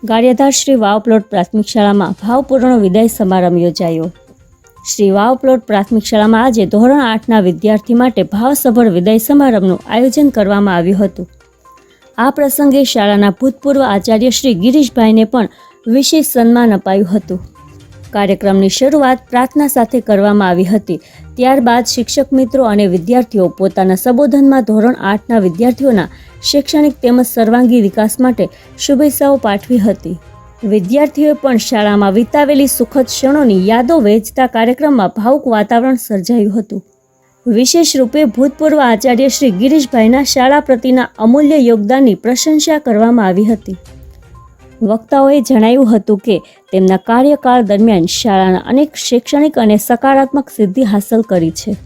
ગારિયાધાર શ્રી વાવ plot પ્રાથમિક શાળામાં ભાવપૂર્ણ વિદાય સમારંભ યોજાયો। શ્રી વાવ પ્લોટ પ્રાથમિક શાળામાં આજે ધોરણ 8ના વિદ્યાર્થી માટે ભાવસભર વિદાય સમારંભનું આયોજન કરવામાં આવ્યું હતું। આ પ્રસંગે શાળાના ભૂતપૂર્વ આચાર્ય શ્રી ગિરીશભાઈને પણ વિશેષ સન્માન અપાયું હતું। કાર્યક્રમની શરૂઆત પ્રાર્થના સાથે કરવામાં આવી હતી। ત્યારબાદ શિક્ષક મિત્રો અને વિદ્યાર્થીઓ પોતાના સંબોધનમાં ધોરણ 8ના વિદ્યાર્થીઓના શૈક્ષણિક તેમજ સર્વાંગી વિકાસ માટે શુભેચ્છાઓ પાઠવી હતી। વિદ્યાર્થીઓએ પણ શાળામાં વિતાવેલી સુખદ ક્ષણોની યાદો વહેંચતા કાર્યક્રમમાં ભાવુક વાતાવરણ સર્જાયું હતું। વિશેષ રૂપે ભૂતપૂર્વ આચાર્ય શ્રી ગિરીશભાઈના શાળા પ્રત્યેના અમૂલ્ય યોગદાનની પ્રશંસા કરવામાં આવી હતી। વક્તાઓએ જણાવ્યું હતું કે તેમના કાર્યકાળ દરમિયાન શાળાના અનેક શૈક્ષણિક અને સકારાત્મક સિદ્ધિ હાંસલ કરી છે।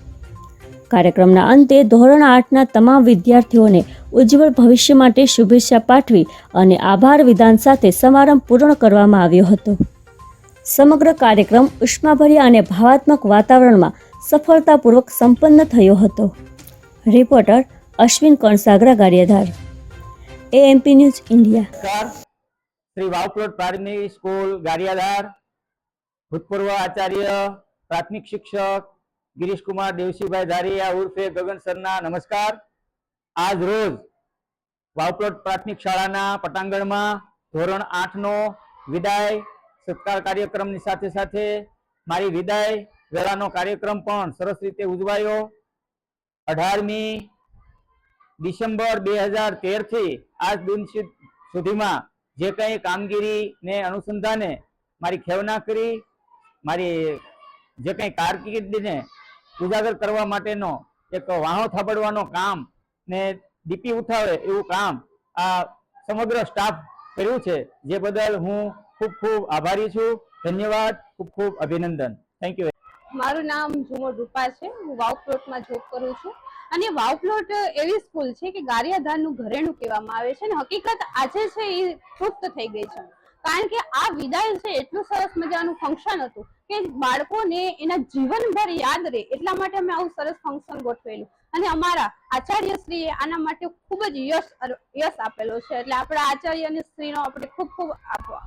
કાર્યક્રમના અંતે ધોરણ 8ના તમામ વિદ્યાર્થીઓને ઉજ્જવળ ભવિષ્ય માટે શુભેચ્છા પાઠવી અને આભાર વિધાન સાથે સમારંભ પૂર્ણ કરવામાં આવ્યો હતો। સમગ્ર કાર્યક્રમ ઉષ્માભર્યા અને ભાવાત્મક વાતાવરણમાં સફળતાપૂર્વક સંપન્ન થયો હતો। Reporter Ashwin Kansagara, Gariyadhar, AMP news India. Shri Vav plot प्राथमिक स्कूल गारियाधार भूतपूर्व आचार्य प्राथमिक शिक्षक गिरीश कुमार देवसीभाई धारिया उर्फे गगन सरना नमस्कार। आज रोज वाव प्लॉट प्राथमिक शाळाना पटांगणमां धोरण 8 नो विदाय सत्कार कार्यक्रमनी साथे साथे मारी विदाय वेळानो कार्यक्रम पण सरस रीते उजवायो। 18मी डिसेम्बर 2013 थी आज दिन सुधीमां जे कई कामगीरी ने अनुसंधाने मारी खेवना करी मारी जे कई कारकिर्दी ने उजागर करवा माटेनो एक वाहो थाबड़वानो काम ने डीपी उठावे एवं काम आ समग्र स्टाफ कर्युं छे, जे बदल हूँ खूब खूब आभारी छूं। धन्यवाद, खूब खूब अभिनंदन। Thank you. मारू नाम झुमर रूपा छे, हूँ वाव प्लॉट में जॉब करूँ छूं। અને વાવ પ્લોટ એવી સ્કૂલ છે કે ગારિયાધારનું ઘરેણું કહેવામાં આવે છે અને હકીકત આજે છે એ તૃપ્ત થઈ ગઈ છે, કારણ કે આ વિદાય છે એટલું સરસ મજાનું ફંક્શન હતું કે બાળકોને એના જીવનભર યાદ રહે એટલા માટે અમે આવું સરસ ફંક્શન ગોઠવેલું અને અમારા આચાર્યશ્રીએ આના માટે ખૂબ જ યશ આપેલો છે, એટલે આપણા આચાર્યશ્રીનો આપણે ખૂબ ખૂબ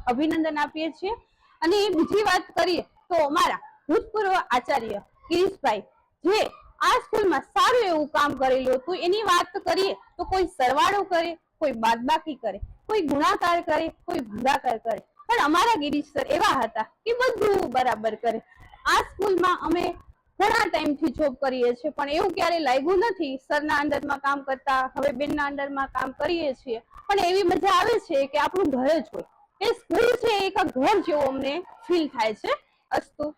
અભિનંદન આપીએ છીએ। અને બીજી વાત કરીએ તો અમારા ભૂતપૂર્વ આચાર્ય ગિરીશભાઈ જે આ સ્કૂલમાં સારું એવું કામ કરેલું હતું એની વાત કરીએ તો કોઈ સરવાળો કરે, કોઈ બાદબાકી કરે, કોઈ ગુણાકાર કરે, કોઈ ભાગાકાર કરે, પણ અમારા ગિરીશ સર એવા હતા કે બધું બરાબર કરે। આ સ્કૂલમાં અમે ઘણા ટાઈમથી જોબ કરીએ છીએ પણ એવું ક્યારે લાગ્યું નથી સરના અંડરમાં કામ કરતા, હવે બેનના અંડરમાં કામ કરીએ છીએ પણ એવી મજા આવે છે કે આપણું ઘર જ હોય। એ સ્કૂલ છે એક ઘર જેવું અમને ફીલ થાય છે। અસ્તુ।